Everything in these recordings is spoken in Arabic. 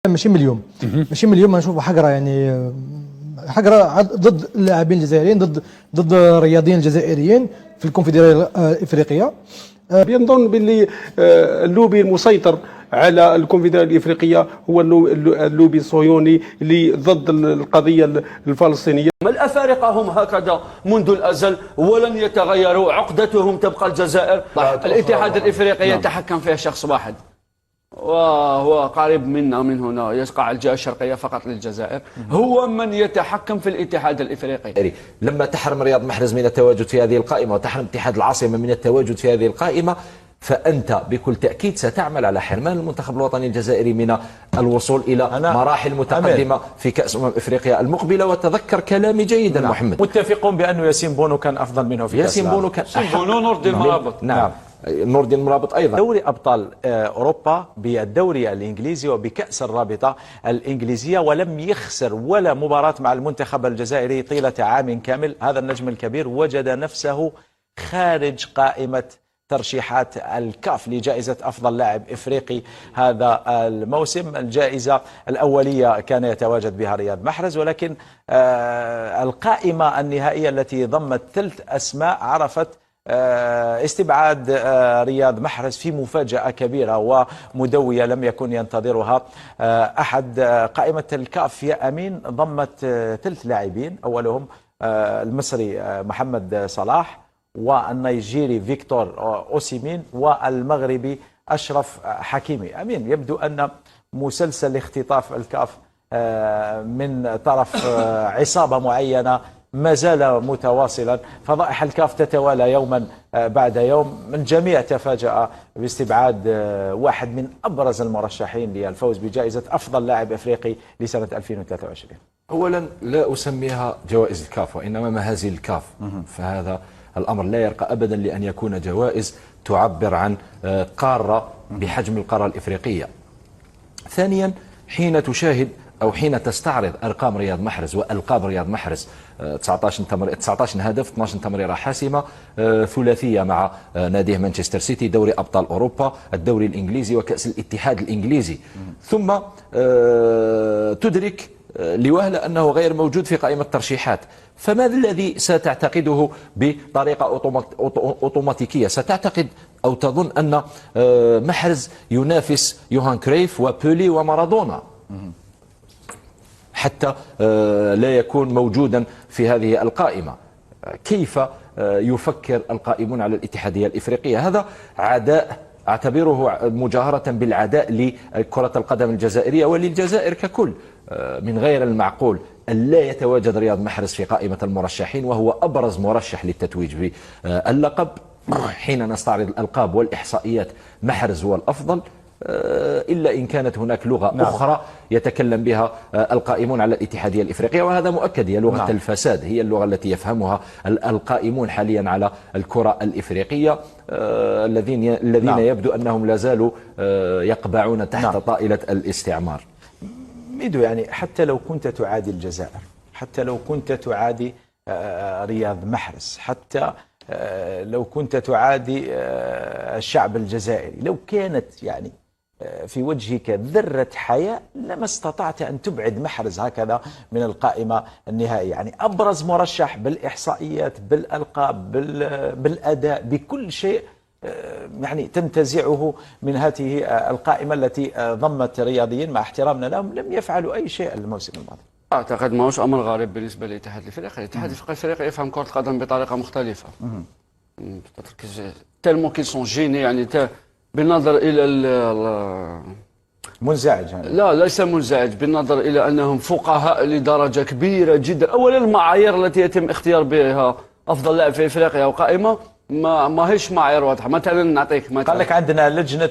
ماشي مليون ماشي مليون، ما نشوفوا حقره يعني حقره ضد اللاعبين الجزائريين، ضد الرياضيين الجزائريين في الكونفدراليه الافريقيه. بنظن باللي اللوبي المسيطر على الكونفدراليه الافريقيه هو اللوبي الصهيوني اللي ضد القضيه الفلسطينيه. الأفارقة هم هكذا منذ الأزل ولن يتغيروا، عقدتهم تبقى الجزائر. الاتحاد الإفريقي يتحكم فيه شخص واحد وهو قريب منا من هنا، يقع الجهة الشرقية فقط للجزائر، هو من يتحكم في الاتحاد الإفريقي. لما تحرم رياض محرز من التواجد في هذه القائمة وتحرم اتحاد العاصمة من التواجد في هذه القائمة، فأنت بكل تأكيد ستعمل على حرمان المنتخب الوطني الجزائري من الوصول إلى مراحل متقدمة في كأس أفريقيا المقبلة. وتذكر كلامي جيدا محمد. متفقون بأنه ياسين بونو كان أفضل منه في ياسين بونو كان نور الدين المرابط. نعم نور الدين المرابط أيضا. دوري أبطال أوروبا بالدوري الإنجليزي وبكأس الرابطة الإنجليزية، ولم يخسر ولا مباراة مع المنتخب الجزائري طيلة عام كامل. هذا النجم الكبير وجد نفسه خارج قائمة ترشيحات الكاف لجائزة أفضل لاعب إفريقي هذا الموسم. الجائزة الأولية كان يتواجد بها رياض محرز، ولكن القائمة النهائية التي ضمت 3 أسماء عرفت استبعاد رياض محرز في مفاجأة كبيرة ومدوية لم يكن ينتظرها أحد. قائمة الكاف يا أمين ضمت 3 لاعبين، أولهم المصري محمد صلاح، والنيجيري فيكتور أوسيمين، والمغربي أشرف حكيمي. أمين، يبدو أن مسلسل اختطاف الكاف من طرف عصابة معينة ما زال متواصلا. فضائح الكاف تتوالى يوما بعد يوم. الجميع تفاجأ باستبعاد واحد من أبرز المرشحين للفوز بجائزة أفضل لاعب إفريقي لسنة 2023. أولا لا أسميها جوائز الكاف وإنما مهازل الكاف، فهذا الأمر لا يرقى أبدا لأن يكون جوائز تعبر عن قارة بحجم القارة الإفريقية. ثانيا، حين تشاهد أو حين تستعرض أرقام رياض محرز وألقاب رياض محرز، 19 هدف، 12 تمريرة حاسمة، ثلاثية مع ناديه مانشستر سيتي، دوري أبطال أوروبا، الدوري الإنجليزي، وكأس الاتحاد الإنجليزي، ثم تدرك لوهلة أنه غير موجود في قائمة الترشيحات. فما الذي ستعتقده بطريقة أوتوماتيكية؟ ستعتقد أو تظن أن محرز ينافس يوهان كريف وبولي ومارادونا حتى لا يكون موجودا في هذه القائمة. كيف يفكر القائمون على الاتحادية الإفريقية؟ هذا عداء أعتبره مجاهرة بالعداء لكرة القدم الجزائرية وللجزائر ككل. من غير المعقول أن لا يتواجد رياض محرز في قائمة المرشحين، وهو أبرز مرشح للتتويج باللقب. حين نستعرض الألقاب والإحصائيات محرز هو الأفضل، إلا إن كانت هناك لغة أخرى يتكلم بها القائمون على الاتحادية الإفريقية، وهذا مؤكد، هي لغة الفساد، هي اللغة التي يفهمها القائمون حاليا على الكرة الإفريقية، الذين يبدو أنهم لا زالوا يقبعون تحت طائلة الاستعمار. ميدو، يعني حتى لو كنت تعادي الجزائر، حتى لو كنت تعادي رياض محرز، حتى لو كنت تعادي الشعب الجزائري، لو كانت يعني في وجهك ذرة حياء لما استطعت أن تبعد محرز هكذا من القائمة النهائية. يعني أبرز مرشح بالإحصائيات، بالألقاب، بالأداء، بكل شيء، يعني تنتزعه من هذه القائمة التي ضمت رياضيين مع احترامنا لهم لم يفعلوا أي شيء الموسم الماضي. أعتقد ما هوش أمر غريب بالنسبة للاتحاد الإفريقي. الاتحاد الإفريقي يفهم كرة القدم بطريقة مختلفة. تالمون كي سون جيني، يعني بالنظر إلى منزعج يعني. لا، ليس منزعج، بالنظر إلى أنهم فقهاء لدرجة كبيرة جدا. أولا المعايير التي يتم اختيار بها أفضل لاعب في إفريقيا وقائمة ما هيش معايير واضحة. مثلا نعطيك مثلا، قال لك عندنا لجنة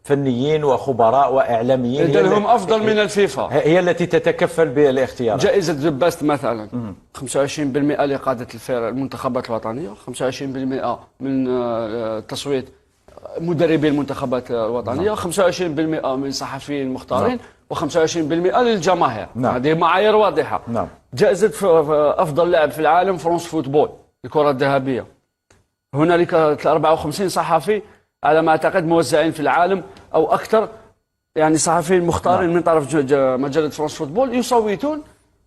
فنيين وخبراء وإعلاميين، إذن هم أفضل من الفيفا، هي التي تتكفل بالاختيار. جائزة ذا بيست مثلا 25% لقادة المنتخبات الوطنية، 25% من تصويت مدربي المنتخبات الوطنية، 25% من صحفيين المختارين، و25% للجماهير. هذه معايير واضحة. جائزة أفضل لاعب في العالم فرنس فوتبول، الكرة الذهبية، هنالك 54 صحفي على ما أعتقد موزعين في العالم أو أكثر، يعني صحفيين مختارين من طرف مجله فرانس فوتبول يصوتون،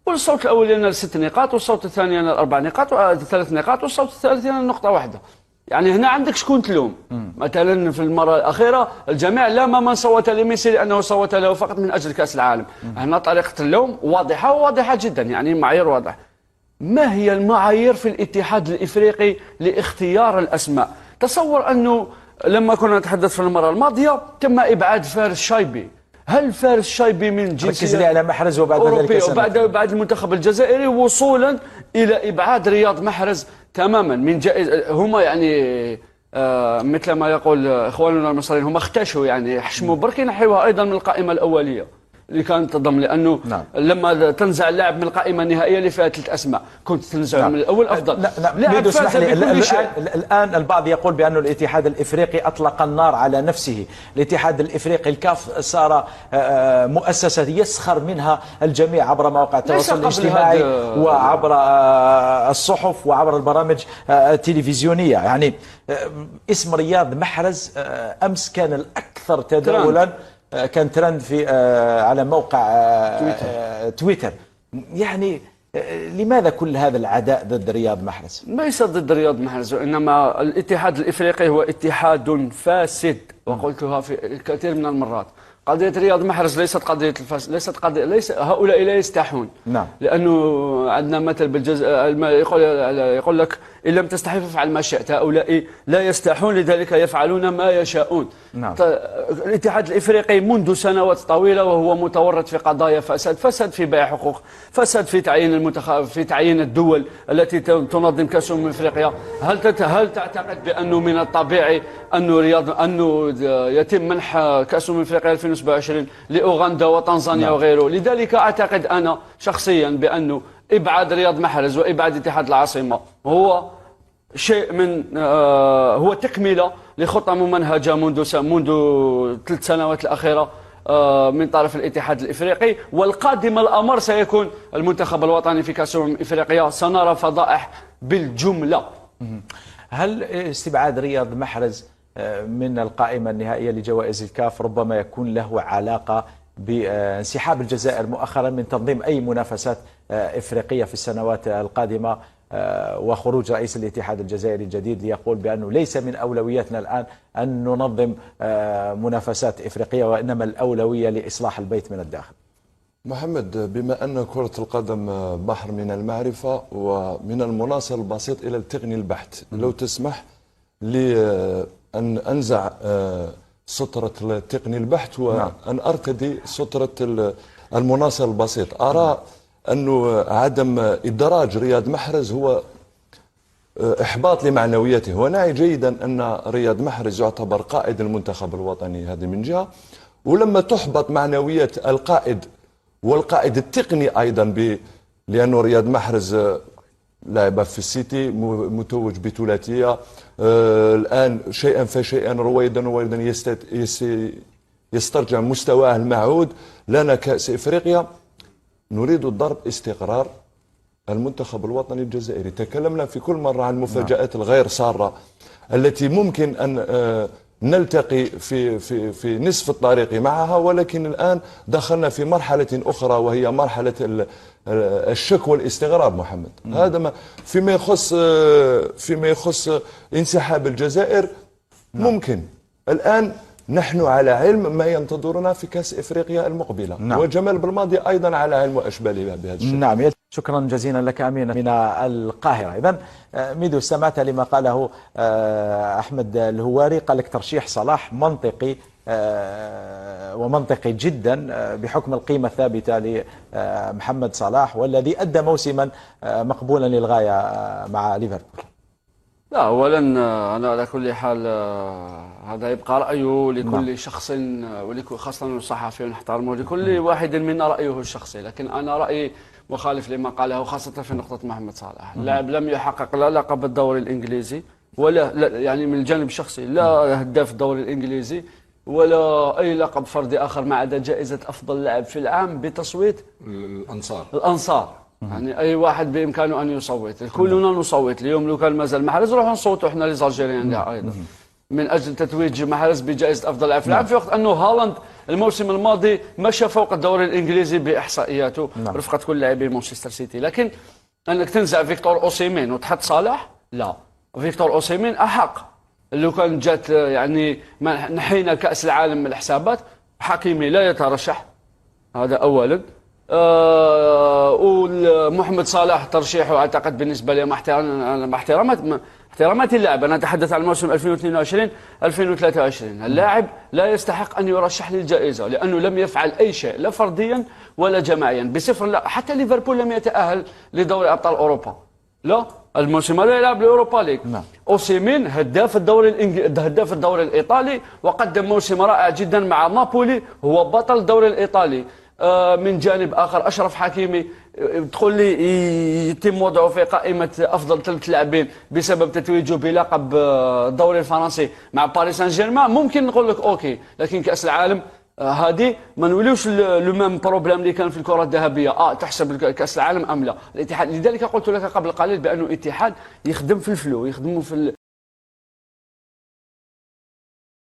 والصوت الاول ينال 6 نقاط، والصوت الثاني ينال 4 نقاط، 3 نقاط، والصوت الثالث ينال نقطه واحدة. يعني هنا عندك شكون تلوم. مثلا في المره الاخيره الجميع لام من صوت لميسي لانه صوت له فقط من اجل كاس العالم. هنا طريقه اللوم واضحه وواضحه جدا، يعني معايير واضحه. ما هي المعايير في الاتحاد الافريقي لاختيار الاسماء؟ تصور انه لما كنا نتحدث في المره الماضيه تم ابعاد فارس شايبي. هل فارس شايبي من جنسية ركز لي على محرز وبعد ذلك وبعد المنتخب الجزائري، وصولا الى ابعاد رياض محرز تماما من جائزة. هما يعني مثل ما يقول اخواننا المصريين، هما اختشوا يعني حشموا برك ينحيوها ايضا من القائمه الاوليه اللي كانت تضم، لانه لما تنزع اللاعب من القائمه النهائيه اللي فيها 3 اسماء كنت تنزعه من الاول افضل. لاعب فاز بكل شيء. الان البعض يقول بأن الاتحاد الافريقي اطلق النار على نفسه. الاتحاد الافريقي الكاف صار مؤسسه يسخر منها الجميع عبر مواقع التواصل الاجتماعي وعبر الصحف وعبر البرامج التلفزيونيه. يعني اسم رياض محرز امس كان الاكثر تداولا، كان ترند في على موقع تويتر. يعني لماذا كل هذا العداء ضد رياض محرز؟ ليس ضد رياض محرز، وإنما الاتحاد الإفريقي هو اتحاد فاسد، وقلتها في الكثير من المرات. قضية رياض محرز ليست قضية الفاسد، ليست قضية، ليس هؤلاء لا يستحون. نعم. لأنه عندنا مثل يقول لك إن لم تستحي فافعل ما شئت. هؤلاء لا يستحون، لذلك يفعلون ما يشاءون. نعم. الاتحاد الإفريقي منذ سنوات طويلة وهو متورط في قضايا فساد، فساد في بيع حقوق، فساد في تعيين المنتخب، في تعيين الدول التي تنظم كأس إفريقيا. هل تعتقد بأنه من الطبيعي أنه يتم منح كأس إفريقيا 2027 لأوغندا وتنزانيا وغيره؟ لذلك أعتقد أنا شخصيا بأنه إبعاد رياض محرز وإبعاد اتحاد العاصمة هو شيء من هو تكملة لخطة ممنهجة منذ 3 سنوات الأخيرة من طرف الاتحاد الإفريقي. والقادم الأمر سيكون المنتخب الوطني في كأس إفريقيا، سنرى فضائح بالجملة. هل استبعاد رياض محرز من القائمة النهائية لجوائز الكاف ربما يكون له علاقة بانسحاب الجزائر مؤخرا من تنظيم أي منافسات إفريقية في السنوات القادمة، وخروج رئيس الاتحاد الجزائري الجديد ليقول بأنه ليس من أولوياتنا الآن أن ننظم منافسات إفريقية، وإنما الأولوية لإصلاح البيت من الداخل؟ محمد، بما أن كرة القدم بحر من المعرفة ومن المناصر البسيط إلى التقني البحت، لو تسمح لي أن أنزع سترة التقني البحت وأن أرتدي سترة المناصر البسيط. أرى أنه عدم إدراج رياض محرز هو إحباط لمعنوياته. ونعي جيدا أن رياض محرز يعتبر قائد المنتخب الوطني، هذه من جهة، ولما تحبط معنويات القائد والقائد التقني أيضا لأنه رياض محرز لاعب في السيتي متوج بثلاثية، الآن شيئا فشيئا رويدا يسترجع مستواه المعهود. لنا كأس إفريقيا، نريد ضرب استقرار المنتخب الوطني الجزائري. تكلمنا في كل مرة عن المفاجآت الغير سارة التي ممكن أن نلتقي في نصف الطريق معها، ولكن الآن دخلنا في مرحلة أخرى وهي مرحلة الشك والاستغراب. محمد، هذا ما فيما يخص انسحاب الجزائر. ممكن الآن نحن على علم ما ينتظرنا في كأس إفريقيا المقبلة، وجمال بالماضي أيضا على علم وأشباله بهذا الشيء. نعم، شكرا جزيلا لك أمين من القاهرة. إذن ميدو، سمعت لما قاله أحمد الهواري، قال لك ترشيح صلاح منطقي ومنطقي جدا بحكم القيمة الثابتة لمحمد صلاح، والذي أدى موسما مقبولا للغاية مع ليفربول. لا، أولا أنا على كل حال هذا يبقى رأيه لكل شخص، خاصة الصحفي نحترمه، لكل واحد منا رأيه الشخصي. لكن أنا رأيي مخالف لما قاله، خاصة في نقطة محمد صلاح. اللاعب لم يحقق لا لقب الدوري الإنجليزي ولا يعني من الجانب الشخصي لا هداف الدوري الإنجليزي ولا أي لقب فردي آخر، ما عدا جائزة أفضل لاعب في العام بتصويت الأنصار. يعني أي واحد بإمكانه أن يصوت، كلنا نصوت. اليوم لو كان مازال محرز نروح نصوتوا احنا ليزالجيريان أيضا. من اجل تتويج محرز بجائزه افضل لاعب في العام، في وقت انه هالاند الموسم الماضي مشى فوق الدوري الانجليزي باحصائياته رفقه كل لاعبي مانشستر سيتي. لكن انك تنزع فيكتور اوسيمين وتحط صالح، لا، فيكتور اوسيمين احق. لو كان جات يعني نحينا كاس العالم من الحسابات، حكيمي لا يترشح، هذا اولا. ومحمد صلاح ترشيحه اعتقد بالنسبه لي مع احترامات اللاعب، انا اتحدث عن الموسم 2022 2023، اللاعب لا يستحق ان يرشح للجائزه لانه لم يفعل اي شيء لا فرديا ولا جماعيا بصفر. لا، حتى ليفربول لم يتاهل لدوري ابطال اوروبا، لا، الموسم هذا يلعب الأوروبا ليج. أوسيمين هداف الدوري الإيطالي، وقدم موسم رائع جدا مع نابولي، هو بطل الدوري الإيطالي. من جانب آخر أشرف حكيمي، تقول لي يتم وضعه في قائمة أفضل 3 لاعبين بسبب تتويجه بلقب الدوري الفرنسي مع باريس سان جيرمان، ممكن نقول لك أوكي. لكن كأس العالم هذه ما نوليوش لو ميم بروبليم اللي كان في الكره الذهبيه، تحسب كاس العالم ام لا. الاتحاد، لذلك قلت لك قبل قليل بانه الاتحاد يخدم في الفلو، يخدموا في